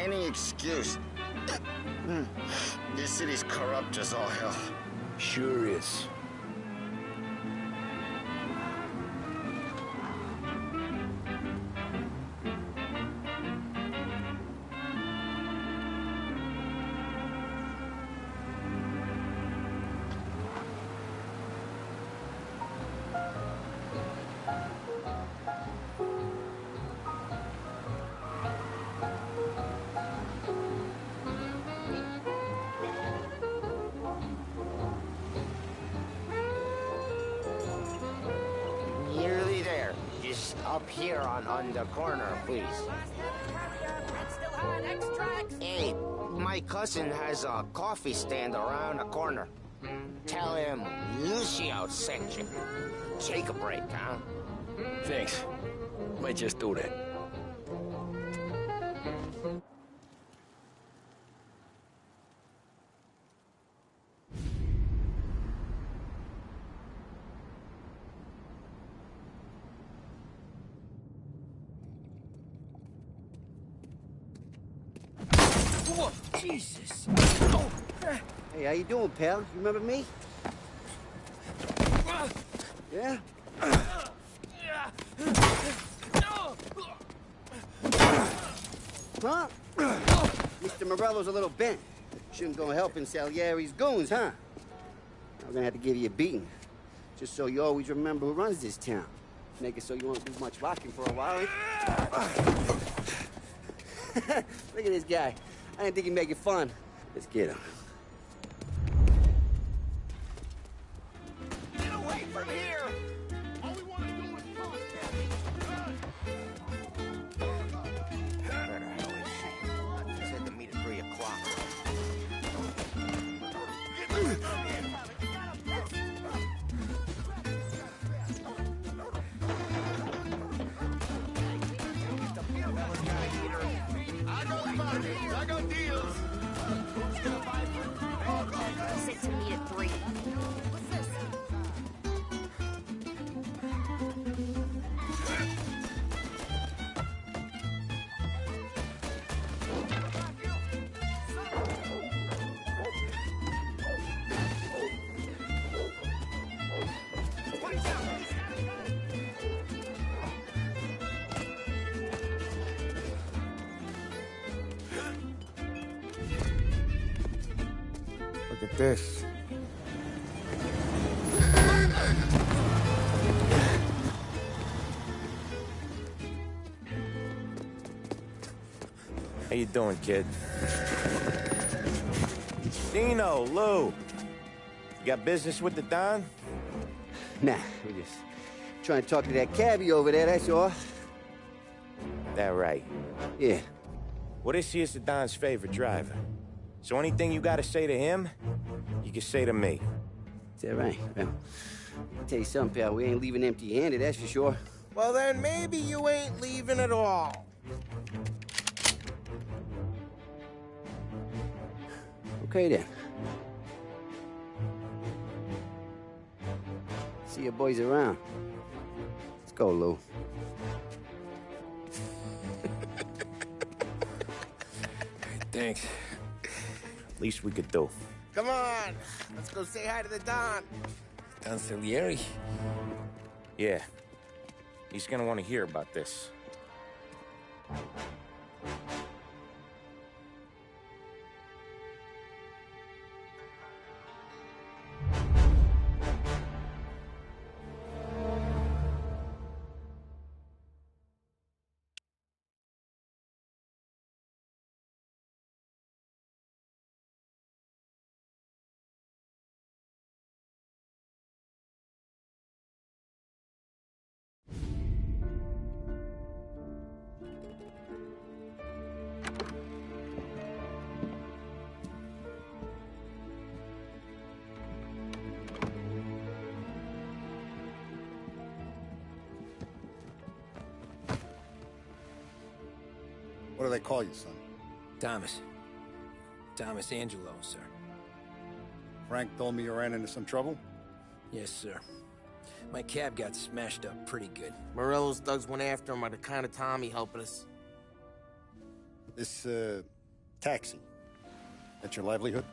Any excuse. This city's corrupt as all hell. Sure is. Nearly there. Just up here on the corner, please. Hey, my cousin has a coffee stand around the corner. Tell him Lucio sent you. Take a break, huh? Thanks. Might just do that. Whoa, Jesus. Oh. Hey, how you doing, pal? You remember me? Yeah? Huh? Mr. Morello's a little bent. Shouldn't go helping Salieri's goons, huh? I'm gonna have to give you a beating. Just so you always remember who runs this town. Make it so you won't do much rocking for a while. Look at this guy. I didn't think he'd make it fun. Let's get him. Get away from here! All we want to do is talk, Where the hell is she? She said to meet at 3 o'clock. I got deals. Who's gonna buy for? Sit to me at 3. What's this? Look at this. How you doing, kid? Dino, Lou. You got business with the Don? Nah, we're just trying to talk to that cabbie over there, that's all. That right. Yeah. Well, this here's the Don's favorite driver. So anything you gotta say to him, you can say to me. Is that right? Well, I'll tell you something, pal. We ain't leaving empty-handed, that's for sure. Well, then maybe you ain't leaving at all. Okay, then. See your boys around. Let's go, Lou. Thanks. Least we could do. Come on, let's go say hi to the Don. Don Salieri? Yeah. He's gonna want to hear about this. What do they call you, son? Thomas. Thomas Angelo, sir. Frank told me you ran into some trouble? Yes, sir. My cab got smashed up pretty good. Morello's thugs went after him by the kind of Tommy helping us. This, taxi, that's your livelihood?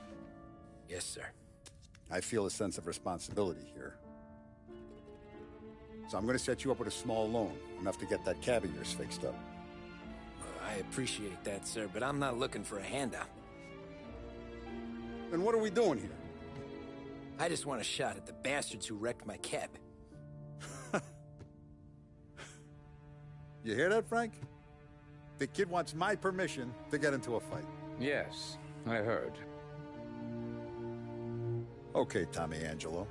Yes, sir. I feel a sense of responsibility here. So I'm gonna set you up with a small loan, enough to get that cab of yours fixed up. I appreciate that, sir, but I'm not looking for a handout. Then what are we doing here? I just want a shot at the bastards who wrecked my cab. You hear that, Frank? The kid wants my permission to get into a fight. Yes, I heard. Okay, Tommy Angelo.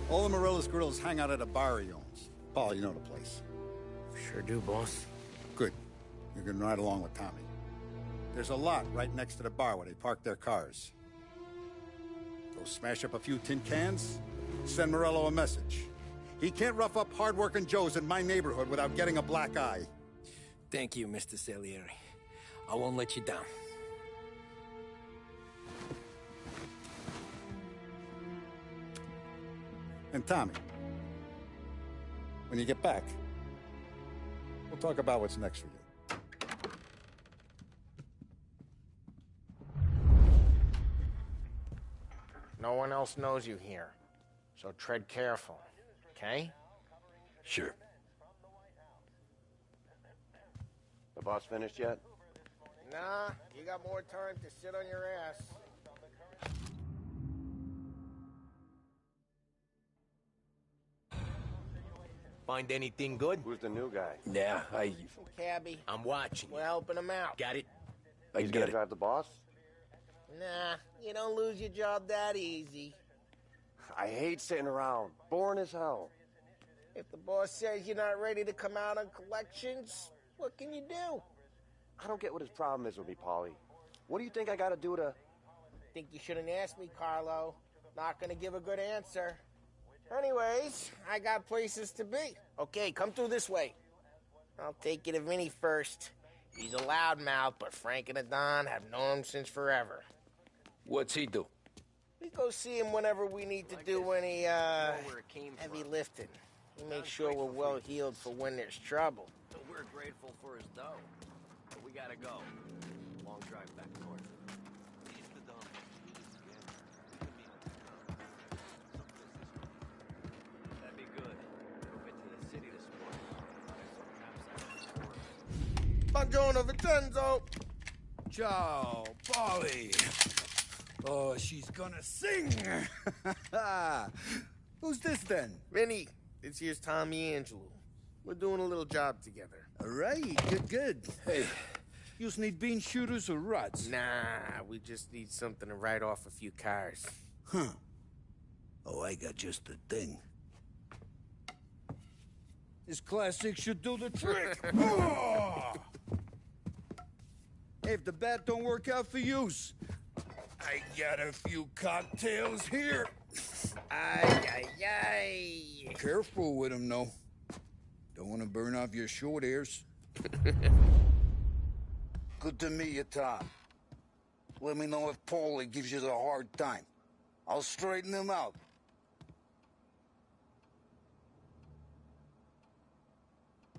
All the Morello's girls hang out at a bar he owns. Paul, you know the place. Sure do, boss. Good. You can ride along with Tommy. There's a lot right next to the bar where they park their cars. Go smash up a few tin cans, send Morello a message. He can't rough up hard-working Joes in my neighborhood without getting a black eye. Thank you, Mr. Salieri. I won't let you down. And Tommy, when you get back, we'll talk about what's next for you. No one else knows you here, so tread careful, okay? Sure. The boss finished yet? Nah, you got more time to sit on your ass. Find anything good? Who's the new guy? Yeah, Cabby, I'm watching. we're helping him out. Got it? I He's get gonna it. drive the boss? Nah, you don't lose your job that easy. I hate sitting around. Boring as hell. If the boss says you're not ready to come out on collections, what can you do? I don't get what his problem is with me, Paulie. What do you think I gotta do to... Think you shouldn't ask me, Carlo. Not gonna give a good answer. Anyways, I got places to be. Okay, come through this way. I'll take you to Vinny first. He's a loudmouth, but Frank and the Don have known him since forever. What's he do? We go see him whenever we need to do any, heavy lifting. We make sure we're well healed for when there's trouble. We're grateful for his dough, but we gotta go. Long drive back north. He's the dumb. That'd be good. We'll get to the city this morning. Buongiorno, Vincenzo! Ciao, Polly. Oh, she's gonna sing. Who's this then? Vinny, this here's Tommy Angelo. We're doing a little job together. All right, good. Hey, You need bean shooters or rods? Nah, we just need something to write off a few cars. Huh. Oh, I got just the thing. This classic should do the trick. Oh! Hey, if the bat don't work out for yous, I got a few cocktails here. Ay, ay, ay. Careful with them, though. Don't want to burn off your short hairs. Good to meet you, Tom. Let me know if Paulie gives you the hard time. I'll straighten him out.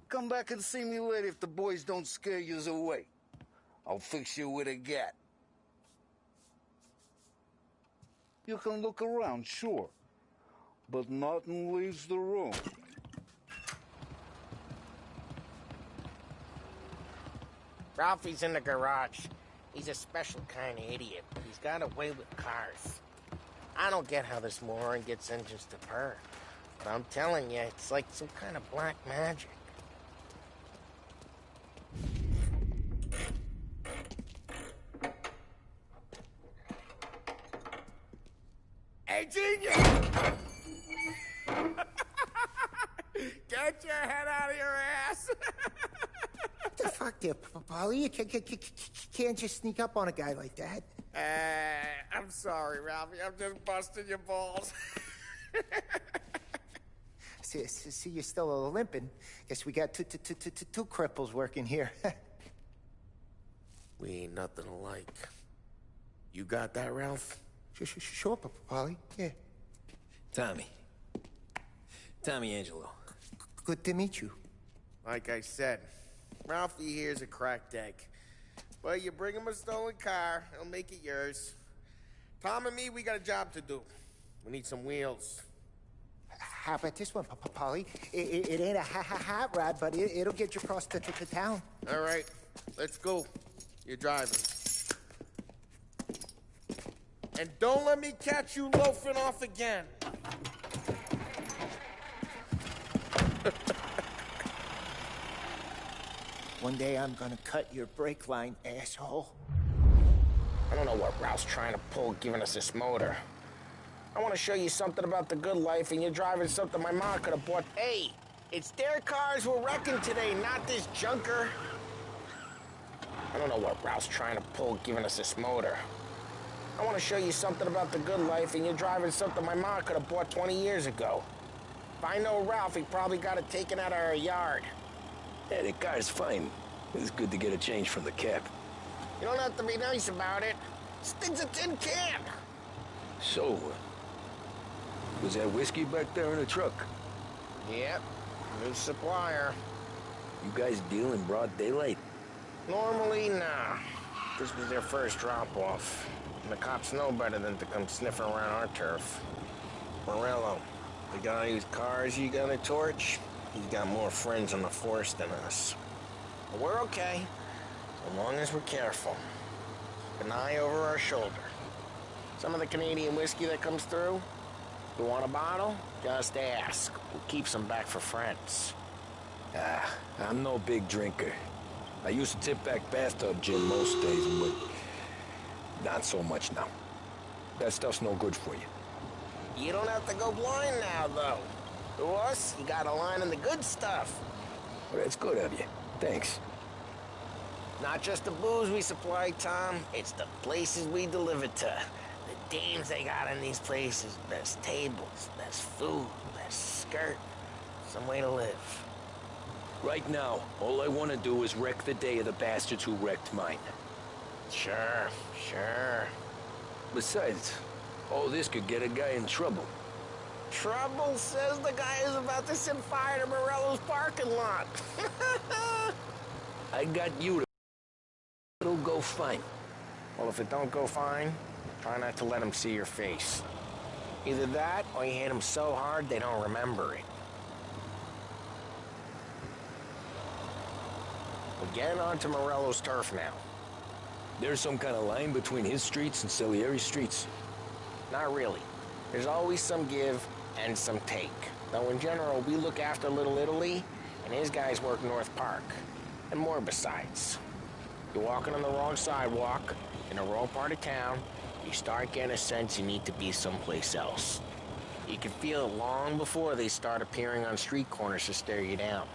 Come back and see me later if the boys don't scare yous away. I'll fix you with a gat. You can look around, sure. But nothing leaves the room. Ralphie's in the garage. He's a special kind of idiot. He's got away with cars. I don't get how this moron gets engines to purr. But I'm telling you, it's like some kind of black magic. Hey, genius! Get your head out of your ass! What the fuck there, Paulie? You can't just sneak up on a guy like that. I'm sorry, Ralphie. I'm just busting your balls. See, you're still limping. Guess we got two cripples working here. We ain't nothing alike. You got that, Ralph? Sure, Paulie. Yeah. Tommy Angelo. Good to meet you. Like I said, Ralphie here's a cracked egg. Well, you bring him a stolen car, he'll make it yours. Tom and me, we got a job to do. We need some wheels. How about this one, Polly? It ain't a hot rod, but it'll get you across to town. All right, let's go. You're driving. And don't let me catch you loafing off again. One day I'm gonna cut your brake line, asshole. I don't know what Ralph's trying to pull giving us this motor. I want to show you something about the good life, and you're driving something my mom could have bought. Hey, it's their cars we're wrecking today, not this junker. I don't know what Ralph's trying to pull giving us this motor. I want to show you something about the good life, and you're driving something my mom could have bought 20 years ago. If I know Ralph, he probably got it taken out of our yard. Yeah, the car's fine. It's good to get a change from the cab. You don't have to be nice about it. This thing's a tin can. So, was that whiskey back there in the truck? Yep, new supplier. You guys deal in broad daylight? Normally, nah. This was their first drop-off. And the cops know better than to come sniffing around our turf. Morello, the guy whose cars you got a torch, he's got more friends on the force than us. But we're okay, so long as we're careful. An eye over our shoulder. Some of the Canadian whiskey that comes through, you want a bottle? Just ask. We'll keep some back for friends. I'm no big drinker. I used to tip back bathtub gin most days, but not so much now. That stuff's no good for you. You don't have to go blind now, though. To us, you got a line in the good stuff. Well, that's good of you. Thanks. Not just the booze we supply, Tom. It's the places we deliver to. The dames they got in these places. Best tables, best food, best skirt. Some way to live. Right now, all I want to do is wreck the day of the bastards who wrecked mine. Sure, sure. Besides, all this could get a guy in trouble. Trouble, says the guy who's about to set fire to Morello's parking lot. I got you to... It'll go fine. Well, if it don't go fine, try not to let them see your face. Either that, or you hit them so hard they don't remember it. We're getting onto Morello's turf now. There's some kind of line between his streets and Salieri's streets? Not really. There's always some give and some take. Though in general, we look after Little Italy, and his guys work North Park. And more besides. You're walking on the wrong sidewalk, in the wrong part of town, you start getting a sense you need to be someplace else. You can feel it long before they start appearing on street corners to stare you down.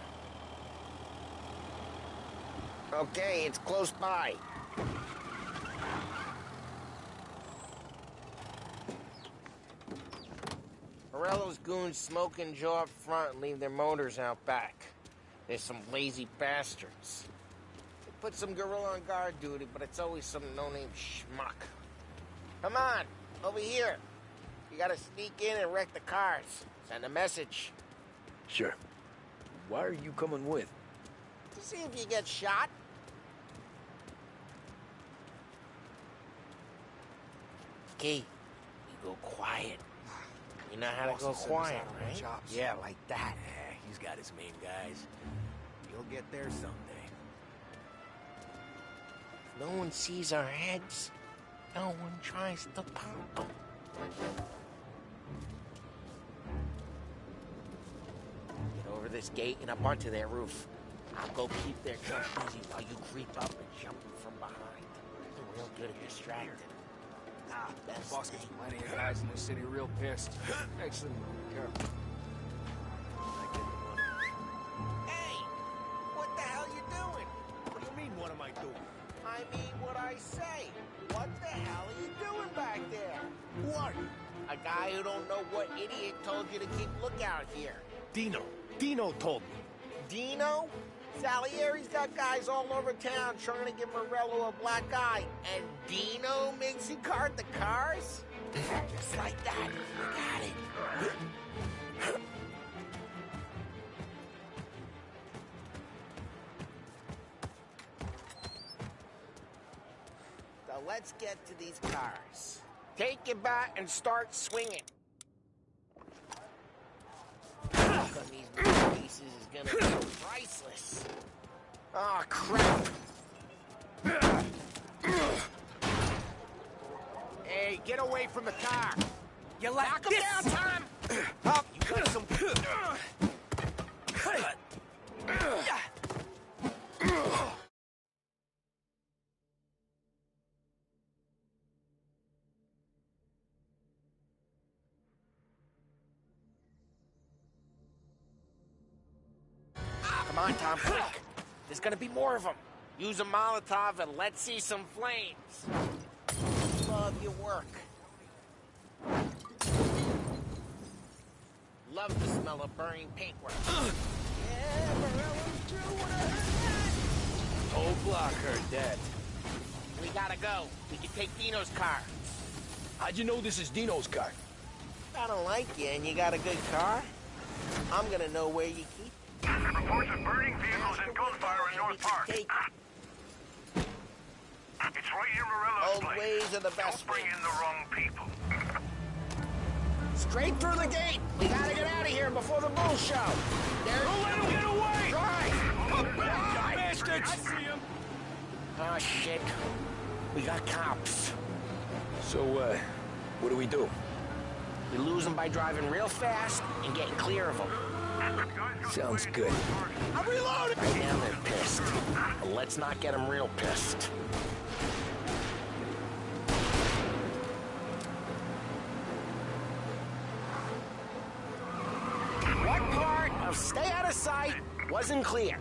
Okay, it's close by. Morello's goons smoke and jaw up front and leave their motors out back. There's some lazy bastards. They put some gorilla on guard duty, but it's always some no-name schmuck. Come on, over here. You gotta sneak in and wreck the cars. Send a message. Sure. Why are you coming with? To see if you get shot. Okay, you go quiet. You know how to go quiet, right? Yeah, like that. Yeah, he's got his main guys. You'll get there someday. If no one sees our heads, no one tries to pop them. Get over this gate and up onto their roof. I'll go keep their jump easy while you creep up and jump from behind. I'm real good at distracting. That's Boss gets plenty of guys in the city real pissed. Makes them careful. Hey! What the hell you doing? What do you mean, what am I doing? I mean what I say. What the hell are you doing back there? What? A guy who don't know what idiot told you to keep lookout here. Dino. Dino told me. Dino? Salieri's got guys all over town trying to give Morello a black eye. And Dino makes you guard the cars? Just like that. Got it. let's get to these cars. Take your bat and start swinging. From these pieces is gonna be priceless. Oh, crap. Hey, get away from the car. You like Knock him down, Tom! Up. You got some... Come on, Tom, quick. There's gonna be more of them. Use a Molotov and let's see some flames. Love your work. Love the smell of burning paintwork. Yeah, Morello's true. What I heard that. Whole block heard that. We gotta go. We can take Dino's car. How'd you know this is Dino's car? I don't like you and you got a good car. I'm gonna know where you keep it. Reports of burning vehicles and gunfire in North Park. Take it. It's right near Morello's Old place. ways are the best Don't bring ways. in the wrong people. Straight through the gate. We gotta get out of here before the bull show. Don't let him get away! Drive! Drive! Bastards! I see him. Oh, shit. We got cops. So, what do we do? We lose them by driving real fast and getting clear of them. Sounds good. I'm reloading! Right now they're pissed. But let's not get them real pissed. What part of stay out of sight wasn't clear?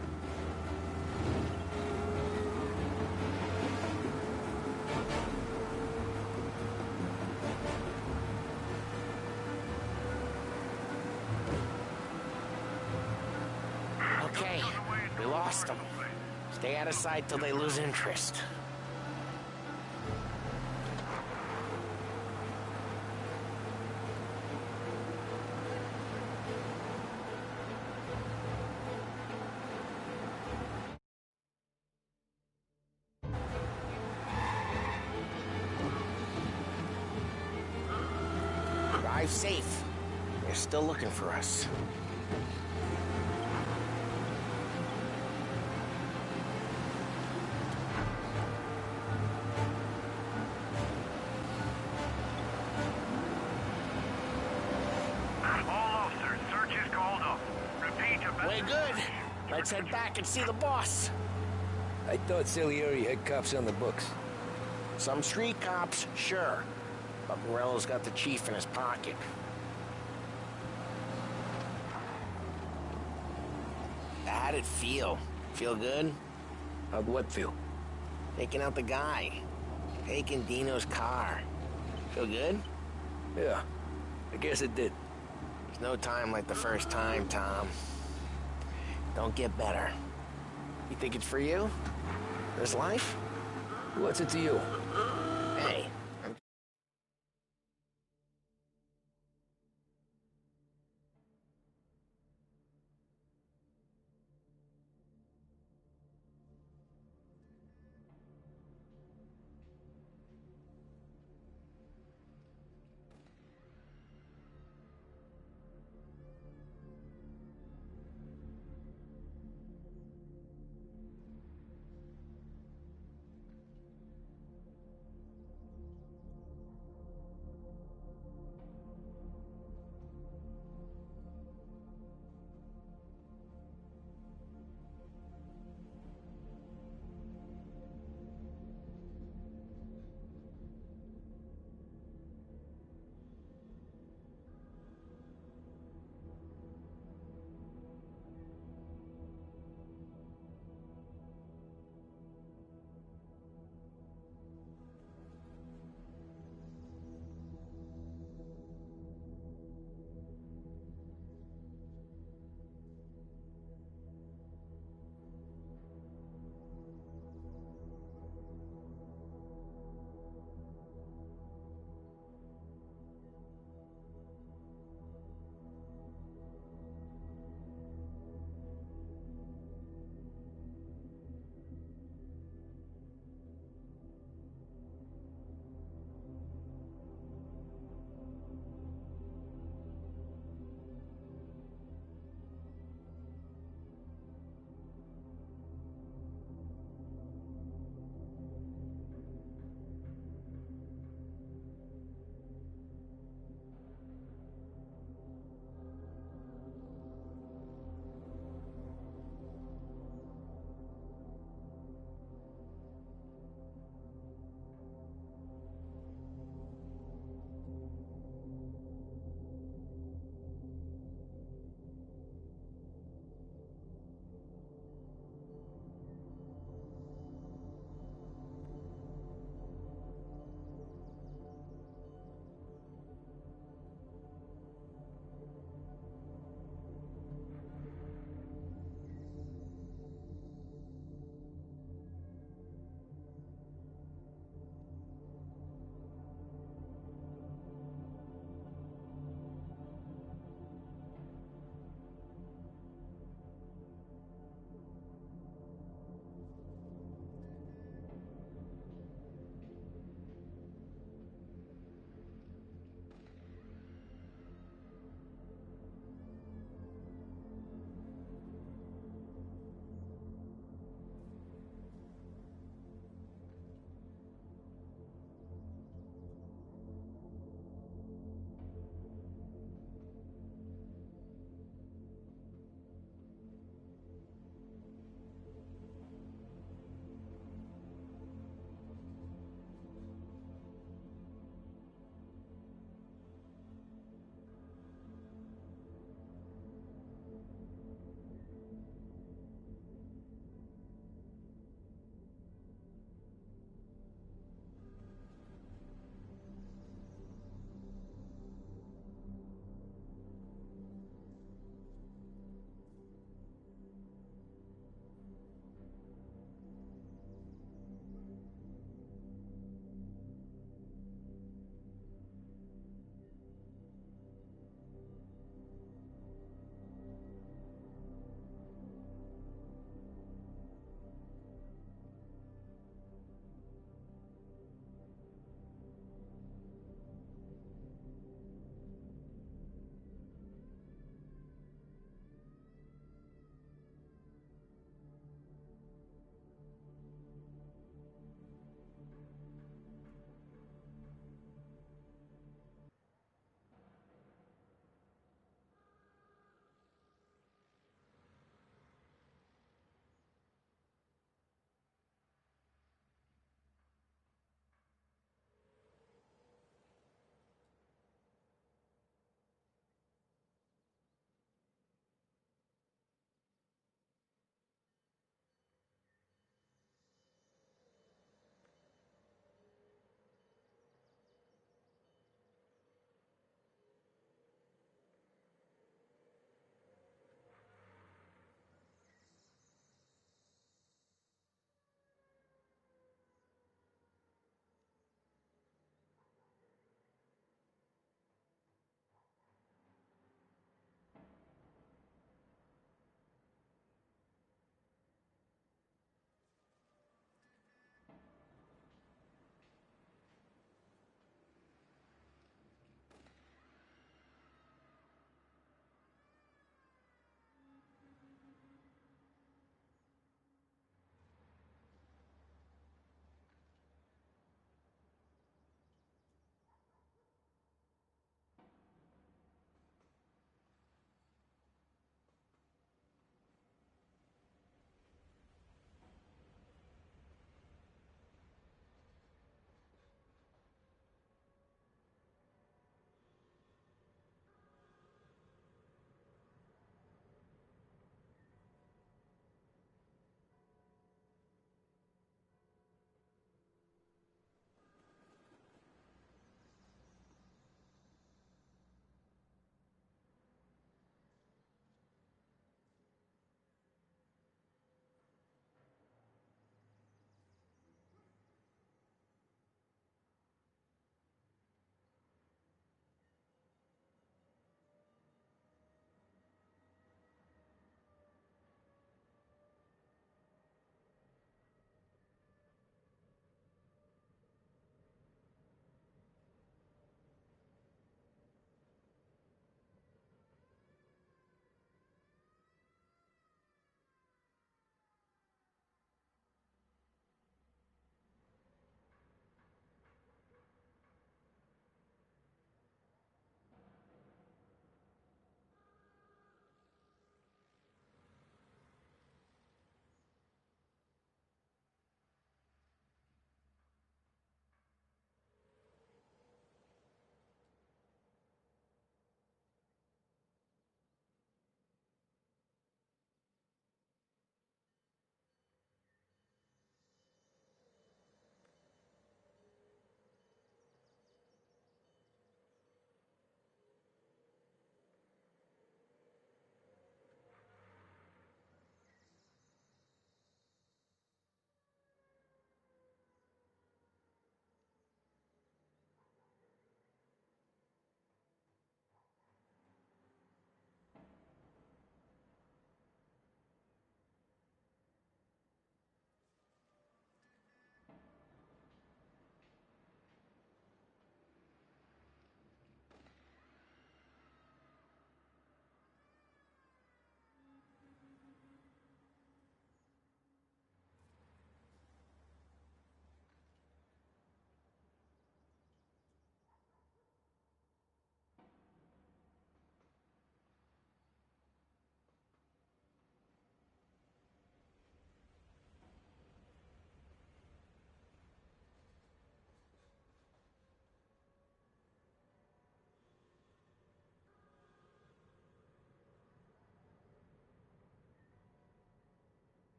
Okay, we lost them. Stay out of sight till they lose interest. Drive safe. They're still looking for us. All officers, search is called up. Repeat, We're good. Let's head back and see the boss. I thought Salieri had cops on the books. Some street cops, sure. But Morello's got the chief in his pocket. How'd it feel? Feel good? How'd what feel? Taking out the guy. Taking Dino's car. Feel good? Yeah, I guess it did. There's no time like the first time, Tom. Don't get better. You think it's for you? This life? What's it to you? Hey,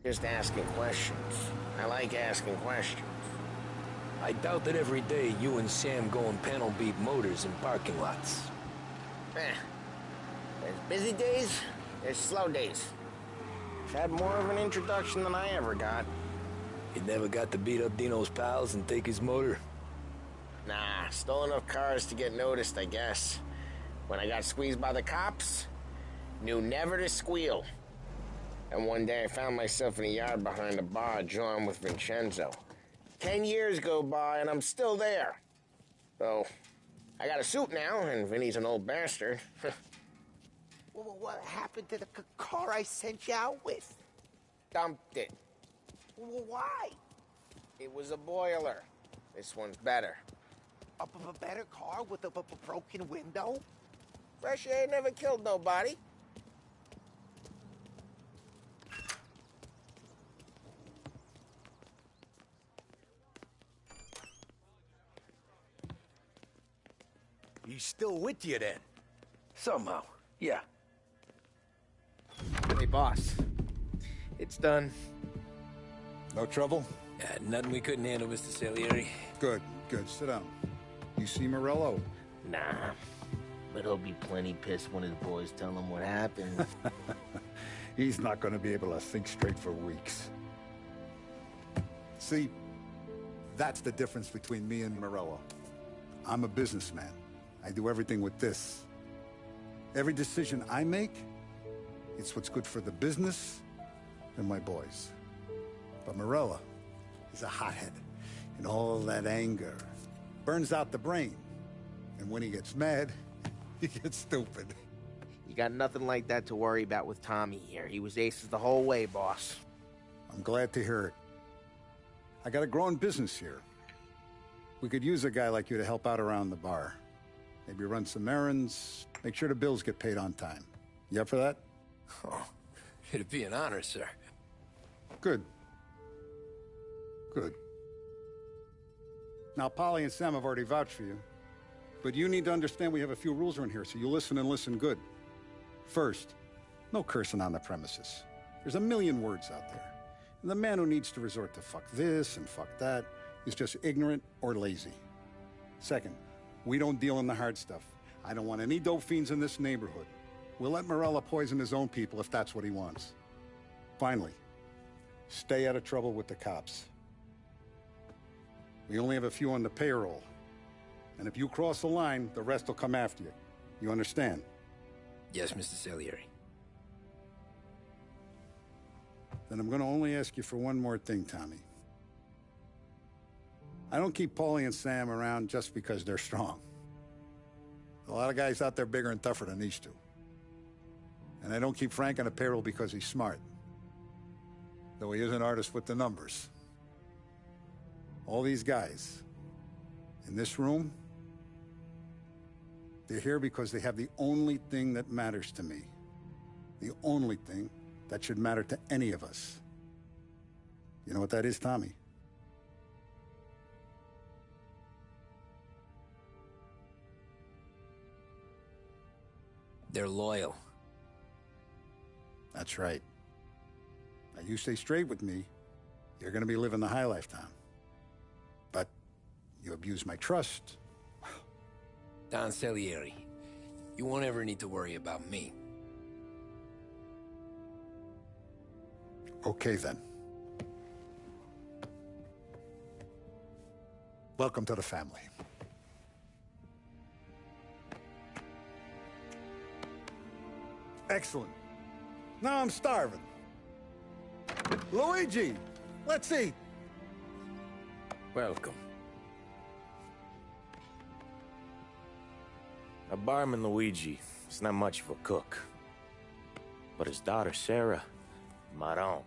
Just asking questions. I like asking questions. I doubt that every day you and Sam go and panel beat motors in parking lots. There's busy days, there's slow days. I've had more of an introduction than I ever got. You never got to beat up Dino's pals and take his motor? Nah, stole enough cars to get noticed, I guess. When I got squeezed by the cops, knew never to squeal. And one day I found myself in a yard behind a bar drawn with Vincenzo. 10 years go by and I'm still there. So, I got a suit now, and Vinny's an old bastard. Well, what happened to the car I sent you out with? Dumped it. Well, why? It was a boiler. This one's better. A better car with a broken window? Fresh air never killed nobody. He's still with you then? Somehow, yeah. Hey, boss. It's done. No trouble? Nothing we couldn't handle, Mr. Salieri. Good, good. Sit down. You see Morello? Nah. But he'll be plenty pissed when his boys tell him what happened. He's not going to be able to think straight for weeks. See, that's the difference between me and Morello. I'm a businessman. I do everything with this. Every decision I make, it's what's good for the business and my boys. But Morello is a hothead, and all that anger burns out the brain. And when he gets mad, he gets stupid. You got nothing like that to worry about with Tommy here. He was aces the whole way, boss. I'm glad to hear it. I got a growing business here. We could use a guy like you to help out around the bar. Maybe run some errands, make sure the bills get paid on time. You up for that? Oh, it'd be an honor, sir. Good. Good. Now, Polly and Sam have already vouched for you. But you need to understand we have a few rules around here, so you listen and listen good. First, no cursing on the premises. There's a million words out there. And the man who needs to resort to fuck this and fuck that is just ignorant or lazy. Second, we don't deal in the hard stuff. I don't want any dope fiends in this neighborhood. We'll let Morello poison his own people if that's what he wants. Finally, stay out of trouble with the cops. We only have a few on the payroll. And if you cross the line, the rest will come after you. You understand? Yes, Mr. Salieri. Then I'm going to only ask you for one more thing, Tommy. I don't keep Paulie and Sam around just because they're strong. A lot of guys out there bigger and tougher than these two. And I don't keep Frank on a payroll because he's smart. Though he is an artist with the numbers. All these guys in this room, they're here because they have the only thing that matters to me. The only thing that should matter to any of us. You know what that is, Tommy? They're loyal. That's right. Now, you stay straight with me, you're gonna be living the high life, Tom. But you abuse my trust. Don Salieri, you won't ever need to worry about me. Okay, then. Welcome to the family. Excellent. Now I'm starving. Luigi, let's eat. Welcome. Now, barman Luigi is not much of a cook. But his daughter, Sarah, Maron.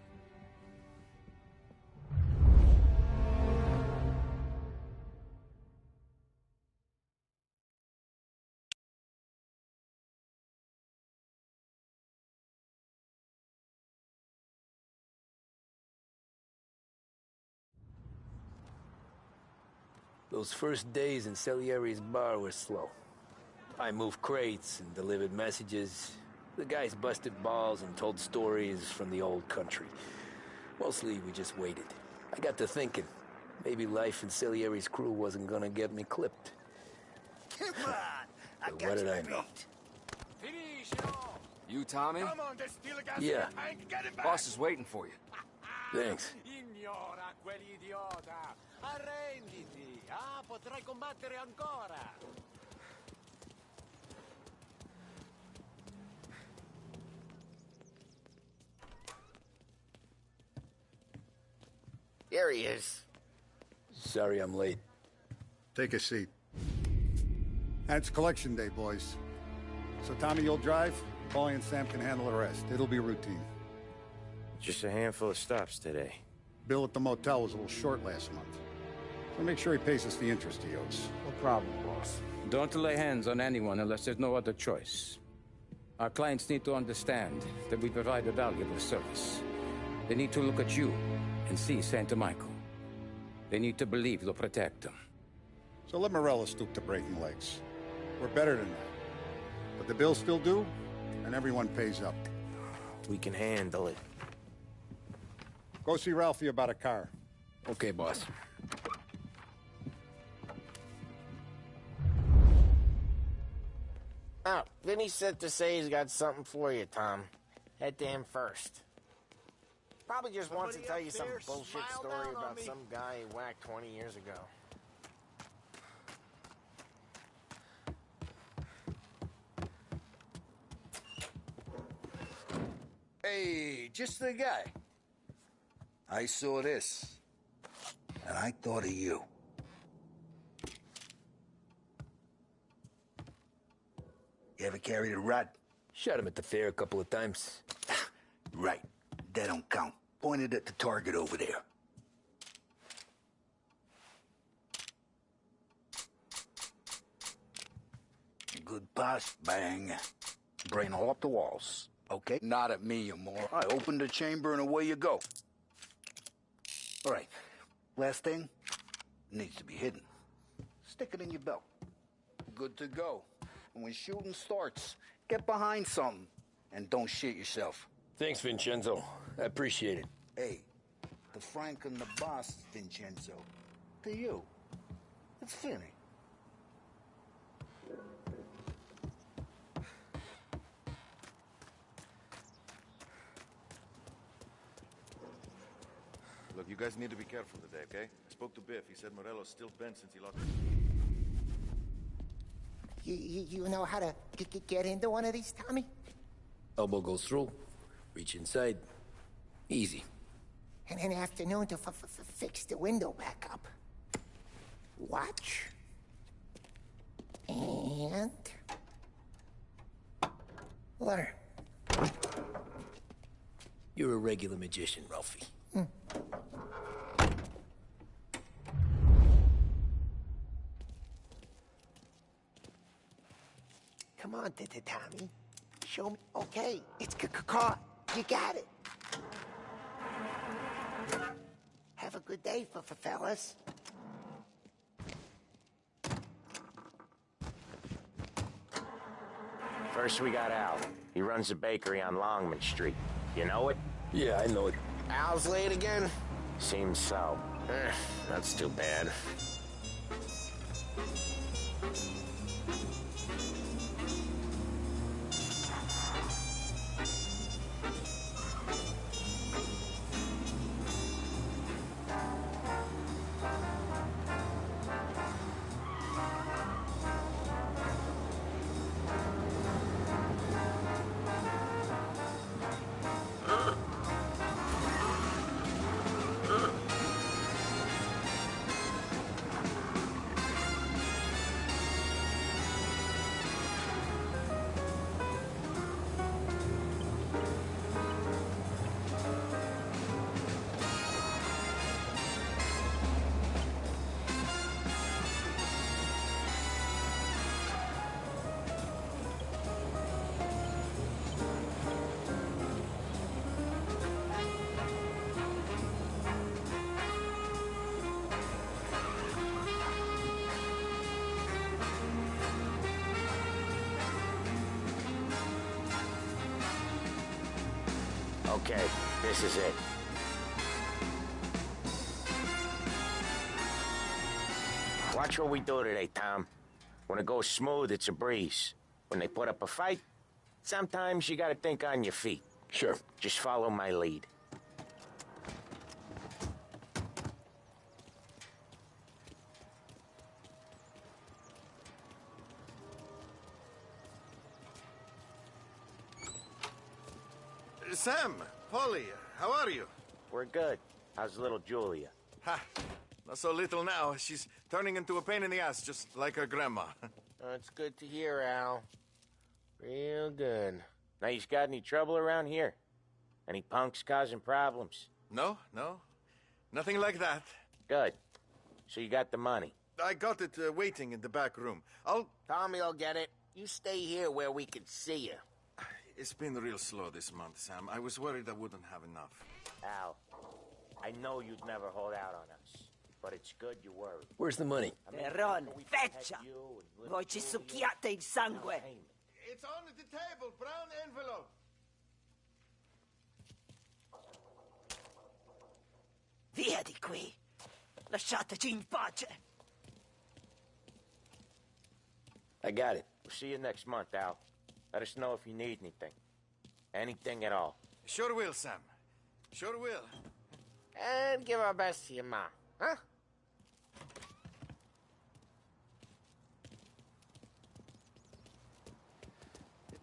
Those first days in Salieri's bar were slow. I moved crates and delivered messages. The guys busted balls and told stories from the old country. Mostly, we just waited. I got to thinking, maybe life in Salieri's crew wasn't gonna get me clipped. Come on! I But got what did you I know? beat. You, Tommy? Come on, there's still a gas in Yeah. the tank. Get him back. Boss is waiting for you. Thanks. Ignora quell'idiota! Arrenditi! Ah, potrai combattere ancora! Here he is. Sorry I'm late. Take a seat. And it's collection day, boys. So Tommy, you'll drive. Paulie and Sam can handle the rest. It'll be routine. Just a handful of stops today. Bill at the motel was a little short last month. So make sure he pays us the interest he owes. No problem, boss. Don't lay hands on anyone unless there's no other choice. Our clients need to understand that we provide a valuable service. They need to look at you and see Santa Michael. They need to believe you'll protect them. So let Morella stoop to breaking legs. We're better than that. But the bill's still due, and everyone pays up. We can handle it. Go see Ralphie about a car. Okay, boss. Oh, Vinny said to say he's got something for you, Tom. Head to him first. Probably just wants to tell you some bullshit story about some guy he whacked 20 years ago. Hey, just the guy. I saw this, and I thought of you. You ever carried a rod? Shot him at the fair a couple of times. Right. That don't count. Pointed at the target over there. Good pass, bang. Brain all up the walls. Okay? Not at me, you moron. I opened the chamber and away you go. All right. Last thing. Needs to be hidden. Stick it in your belt. Good to go. And when shooting starts, get behind something. And don't shit yourself. Thanks, Vincenzo. I appreciate it. Hey, the Frank and the boss, Vincenzo. To you. It's Finny. Look, you guys need to be careful today, okay? I spoke to Biff. He said Morello's still bent since he lost... You know how to get into one of these, Tommy? Elbow goes through. Reach inside. Easy. And an afternoon to fix the window back up. Watch. And... learn. You're a regular magician, Ralphie. Come on, Tommy. Show me. Okay, it's caught. You got it. Have a good day, fellas. First we got Al. He runs a bakery on Longman Street. You know it? Yeah, I know it. Al's late again? Seems so. That's too bad. Okay, this is it. Watch what we do today, Tom. When it goes smooth, it's a breeze. When they put up a fight, sometimes you gotta think on your feet. Sure. Just follow my lead. Sam, Polly, how are you? We're good. How's little Julia? Ha! Not so little now. She's turning into a pain in the ass, just like her grandma. That's good to hear, Al. Real good. Now, you got any trouble around here? Any punks causing problems? No. Nothing like that. Good. So you got the money? I got it waiting in the back room. Tommy'll get it. You stay here where we can see you. It's been real slow this month, Sam. I was worried I wouldn't have enough. Al, I know you'd never hold out on us, but it's good you worry. Where's the money? Terron, feccia! Voi ci succhiate il sangue! It's on the table, brown envelope. Via di qui! Lasciateci in pace! I got it. We'll see you next month, Al. Let us know if you need anything. Anything at all. Sure will, Sam. Sure will. And give our best to your mom, huh?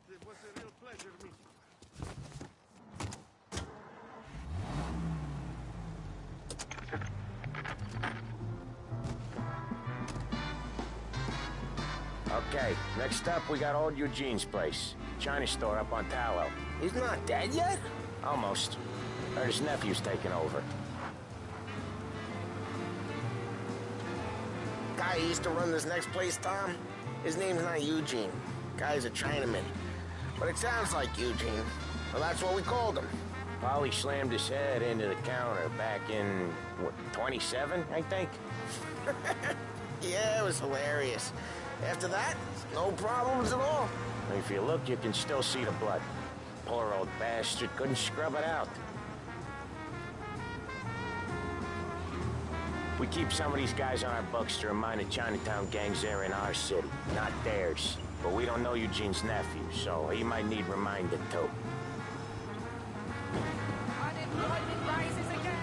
It was a real pleasure meeting you. Okay, next up, we got old Eugene's place. China store up on Tallow. He's not dead yet? Almost. Heard his nephew's taking over. Guy who used to run this next place, Tom, his name's not Eugene. Guy's a Chinaman. But it sounds like Eugene. Well, that's what we called him. Polly slammed his head into the counter back in, what, 27, I think? Yeah, it was hilarious. After that, no problems at all. If you look, you can still see the blood. Poor old bastard couldn't scrub it out. We keep some of these guys on our books to remind the Chinatown gangs they're in our city, not theirs. But we don't know Eugene's nephew, so he might need reminded too. Unemployment rises again!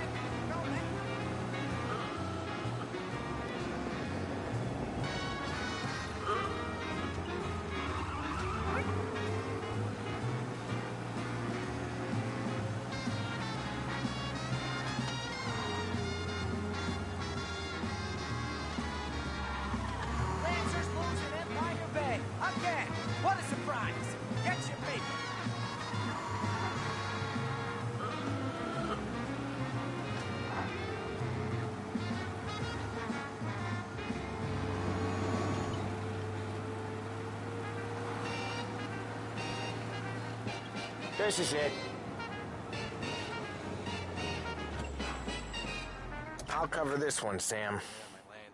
Lancers losing Empire Bay! Again! What a surprise! Get your paper! This is it. I'll cover this one, Sam.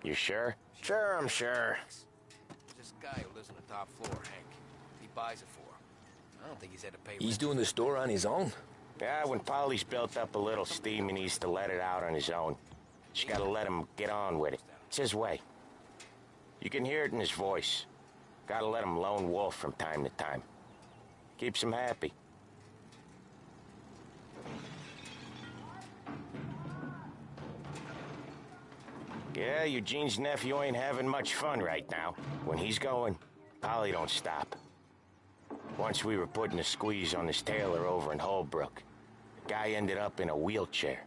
You sure? Sure, I'm sure. This guy who lives on the top floor, Hank. He buys it for him. I don't think he's had to pay He's rent. doing the store on his own? Yeah, when Polly's built up a little steam, he needs to let it out on his own. Just gotta let him get on with it. It's his way. You can hear it in his voice. Gotta let him lone wolf from time to time. Keeps him happy. Yeah, Eugene's nephew ain't having much fun right now. When he's going, Polly don't stop. Once we were putting a squeeze on this tailor over in Holbrook. Guy ended up in a wheelchair.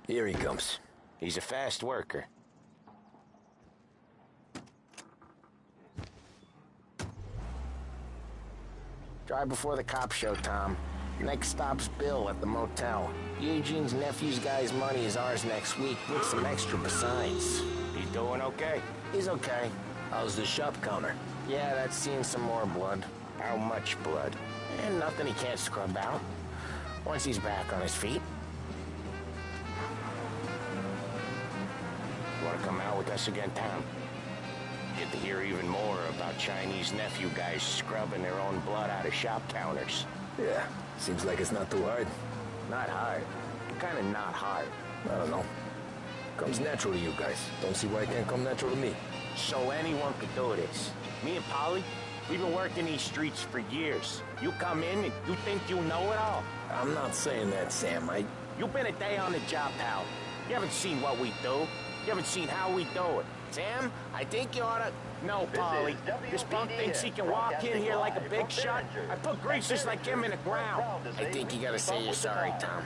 Here he comes. He's a fast worker. Drive before the cops show, Tom. Next stop's Bill at the motel. Eugene's nephew's guy's money is ours next week, with some extra besides. He doing okay? He's okay. How's the shop counter? Yeah, that's seeing some more blood. How much blood? And nothing he can't scrub out. Once he's back on his feet. Want to come out with us again, Tom? Get to hear even more about Chinese nephew guys scrubbing their own blood out of shop counters. Yeah, seems like it's not too hard. Not hard. Kinda not hard. I don't know. Comes natural to you guys. Don't see why it can't come natural to me. So anyone could do this. Me and Polly, we've been working these streets for years. You come in and you think you know it all. I'm not saying that, Sam. You've been a day on the job, pal. You haven't seen what we do. You haven't seen how we do it. Sam, I think you ought to... No, Polly. This punk thinks he can walk in here like a big shot. I put greasers like him in the ground. I think you gotta say you're sorry, Tom.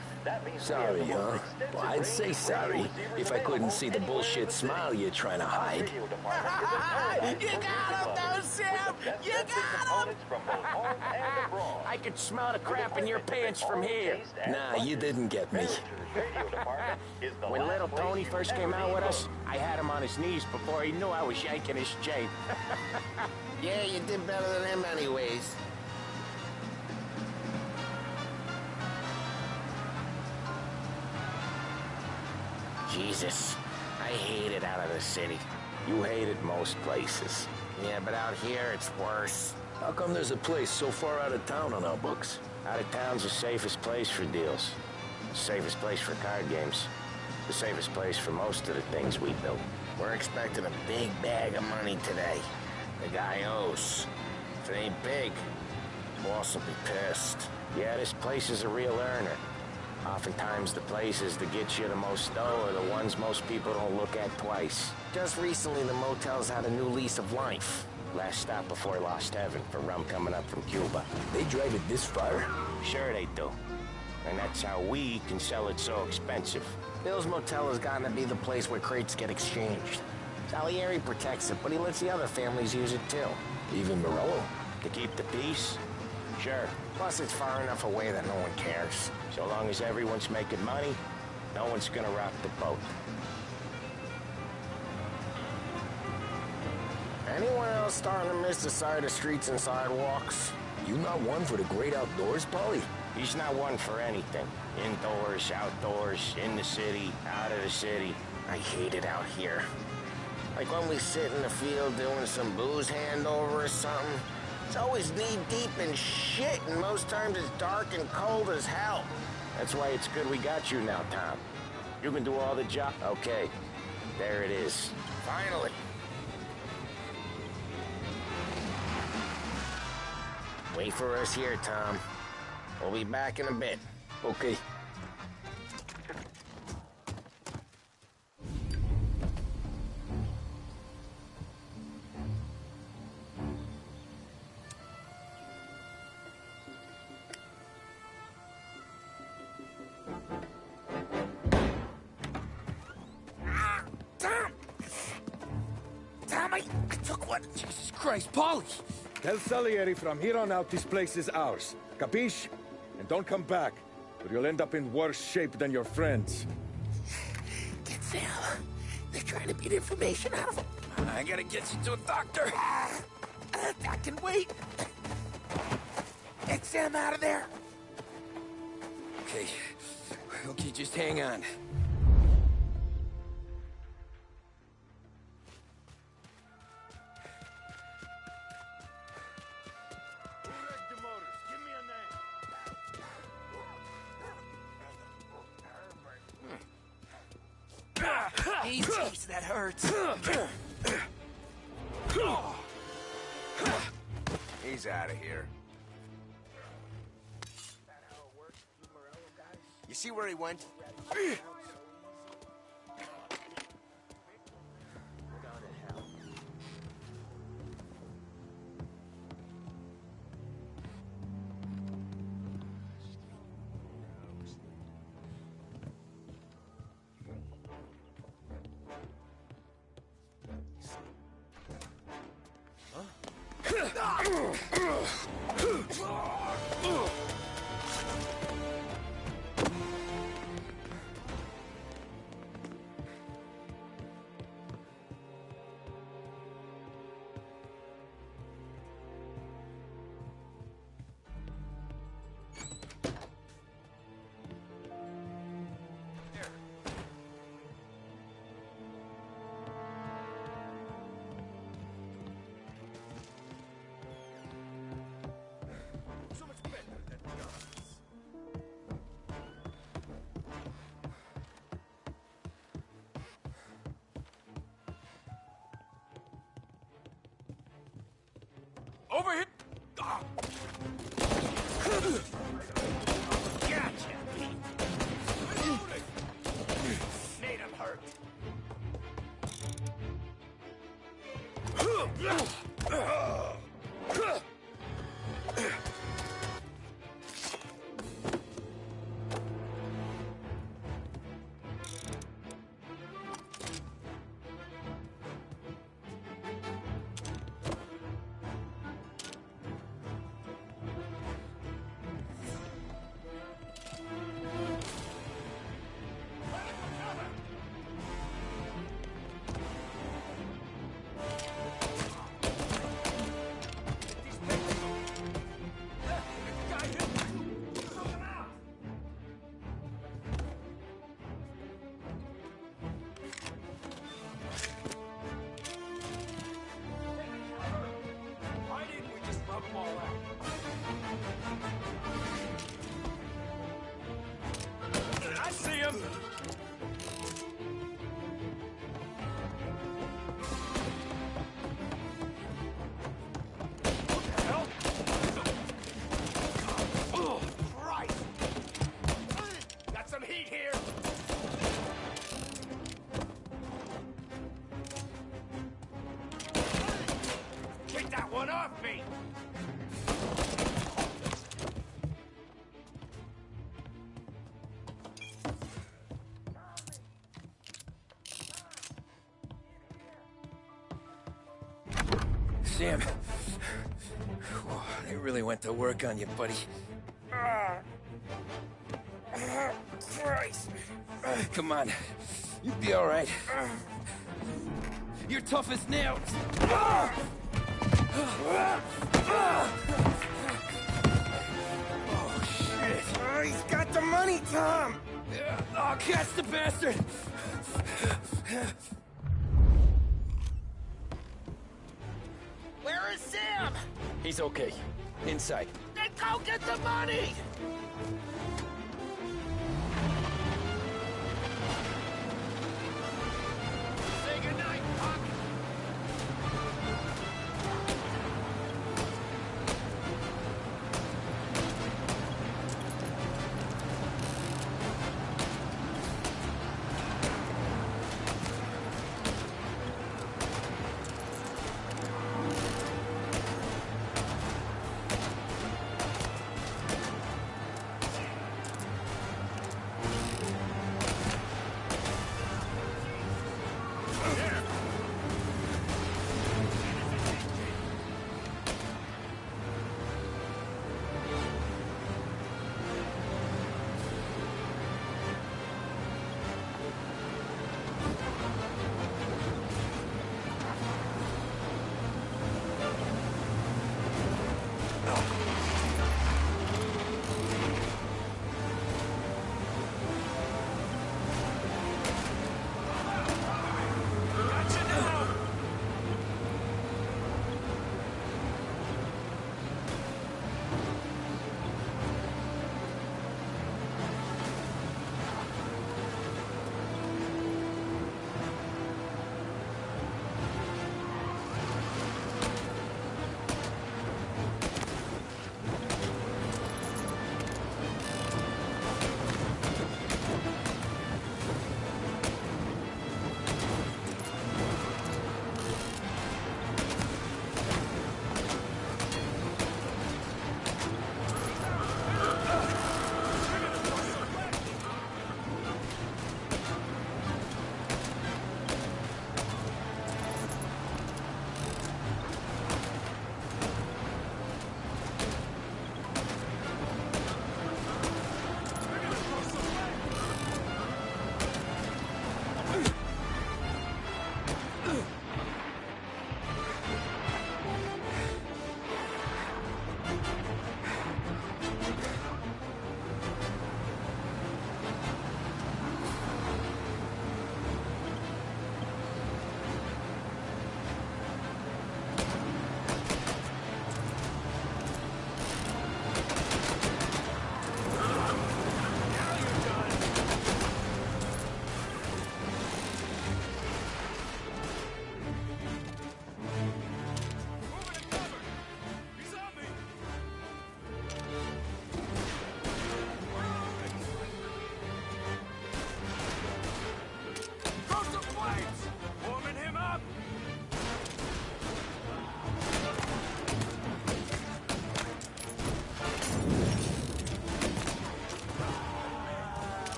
Sorry, huh? Well, I'd say sorry if I couldn't see the bullshit smile you're trying to hide. You got him, though, Sam! You got him! I could smell the crap in your pants from here. Nah, you didn't get me. When little Tony first came out with us, I had him on his knees before he knew I was yanking his chain. Yeah, you did better than him anyways. Jesus, I hate it out of the city. You hated most places. Yeah, but out here it's worse. How come there's a place so far out of town on our books? Out of town's the safest place for deals. The safest place for card games. The safest place for most of the things we do. We're expecting a big bag of money today. The guy owes. If it ain't big, boss will be pissed. Yeah, this place is a real earner. Oftentimes the places that get you the most dough are the ones most people don't look at twice. Just recently, the motel's had a new lease of life. Last stop before Lost Heaven for rum coming up from Cuba. They drive it this far? Sure they do. And that's how we can sell it so expensive. Bill's Motel has gotten to be the place where crates get exchanged. Salieri protects it, but he lets the other families use it too. Even Morello? To keep the peace? Sure. Plus, it's far enough away that no one cares. So long as everyone's making money, no one's gonna rock the boat. Anyone else starting to miss the sight of streets and sidewalks? You not one for the great outdoors, Polly? He's not one for anything. Indoors, outdoors, in the city, out of the city. I hate it out here. Like when we sit in the field doing some booze handover or something. It's always knee-deep in shit, and most times it's dark and cold as hell. That's why it's good we got you now, Tom. You can do all the job. Okay, there it is. Finally. Wait for us here, Tom. We'll be back in a bit. Okay. I took one. Jesus Christ, Polly! Tell Salieri from here on out this place is ours. Capiche? And don't come back, or you'll end up in worse shape than your friends. Get Sam. They're trying to beat information out of him. I gotta get you to a doctor. I can wait. Get Sam out of there. Okay. Okay, just hang on. Jeez, that hurts. He's out of here. You see where he went? Over here! Ah. Gotcha! Made him hurt. Why didn't we just rub them all out? I see him! What the hell? Oh, Christ! Got some heat here! Get that one off me! Sam. Whoa, they really went to work on you, buddy. Christ. Come on. You'll be all right. You're tough as nails. Oh, shit. Oh, he's got the money, Tom! Oh, catch the bastard! Where is Sam? He's okay. Inside. Then go get the money! Say goodnight, Pop!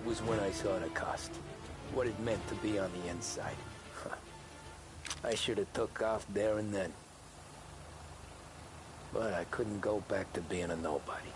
was when I saw the cost. What it meant to be on the inside. I should have took off there and then. But I couldn't go back to being a nobody.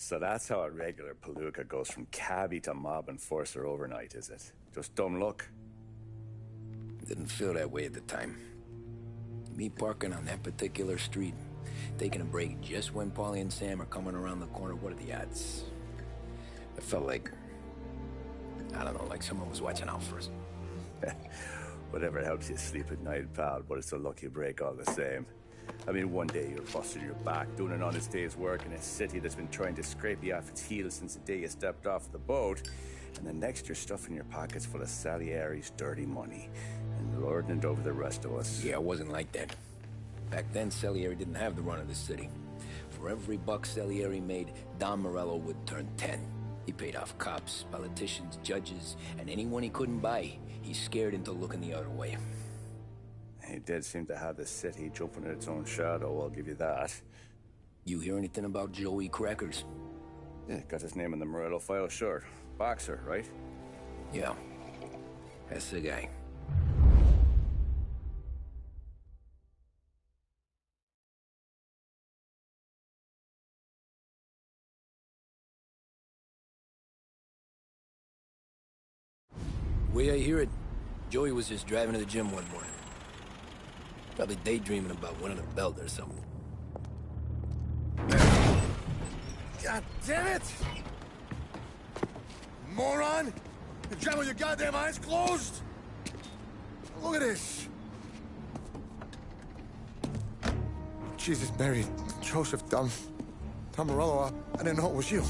So that's how a regular palooka goes from cabbie to mob enforcer overnight, is it? Just dumb luck? Didn't feel that way at the time. Me parking on that particular street, taking a break just when Paulie and Sam are coming around the corner, what are the odds? It felt like, I don't know, like someone was watching out for us. Whatever helps you sleep at night, pal, but it's a lucky break all the same. I mean, one day you're busting your back, doing an honest day's work in a city that's been trying to scrape you off its heels since the day you stepped off the boat, and the next you're stuffing your pockets full of Salieri's dirty money and lording it over the rest of us. Yeah, it wasn't like that. Back then, Salieri didn't have the run of the city. For every buck Salieri made, Don Morello would turn 10. He paid off cops, politicians, judges, and anyone he couldn't buy, he scared into looking the other way. He did seem to have the city jumping at its own shadow, I'll give you that. You hear anything about Joey Crackers? Yeah, got his name in the Morello file, sure. Boxer, right? Yeah, that's the guy. The way I hear it, Joey was just driving to the gym one morning. Probably daydreaming about winning a belt or something. God damn it! Moron! You're driving with your goddamn eyes closed? Look at this! Jesus, Mary, Joseph, Tom Morello, I didn't know it was you.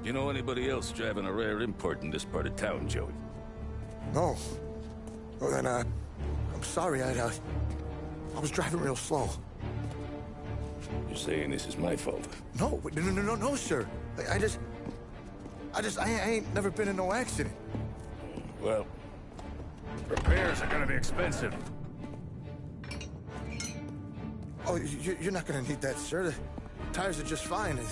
You know anybody else driving a rare import in this part of town, Joey? No. Well, then, I'm sorry, I was driving real slow. You're saying this is my fault? No, no, sir. I ain't never been in no accident. Well, repairs are gonna be expensive. Oh, you're not gonna need that, sir. The tires are just fine. The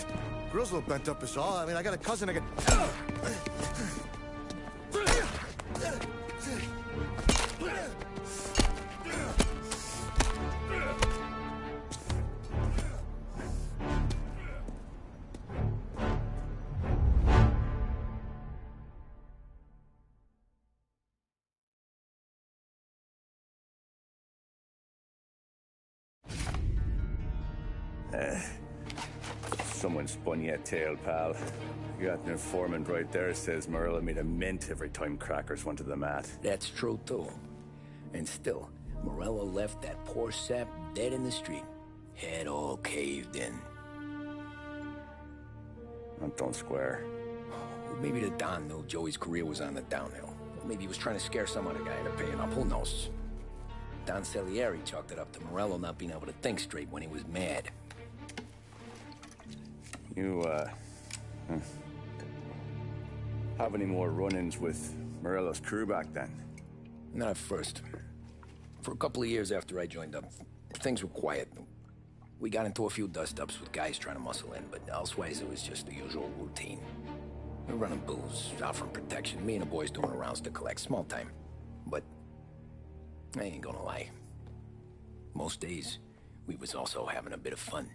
grill's a little bent up is all. I mean, I got a cousin I can... Someone spun you a tale, pal. You got an informant right there says Morello made a mint every time Crackers went to the mat. That's true, too. And still, Morello left that poor sap dead in the street. Head all caved in. That don't square. Well, maybe the Don knew Joey's career was on the downhill. Or maybe he was trying to scare some other guy into paying up. Who knows? Don Salieri chalked it up to Morello not being able to think straight when he was mad. You, have any more run-ins with Morello's crew back then? Not at first. For a couple of years after I joined up, things were quiet. We got into a few dust-ups with guys trying to muscle in, but elsewise it was just the usual routine. We're running booze, offering protection, me and the boys doing rounds to collect, small time. But I ain't gonna lie. Most days, we was also having a bit of fun.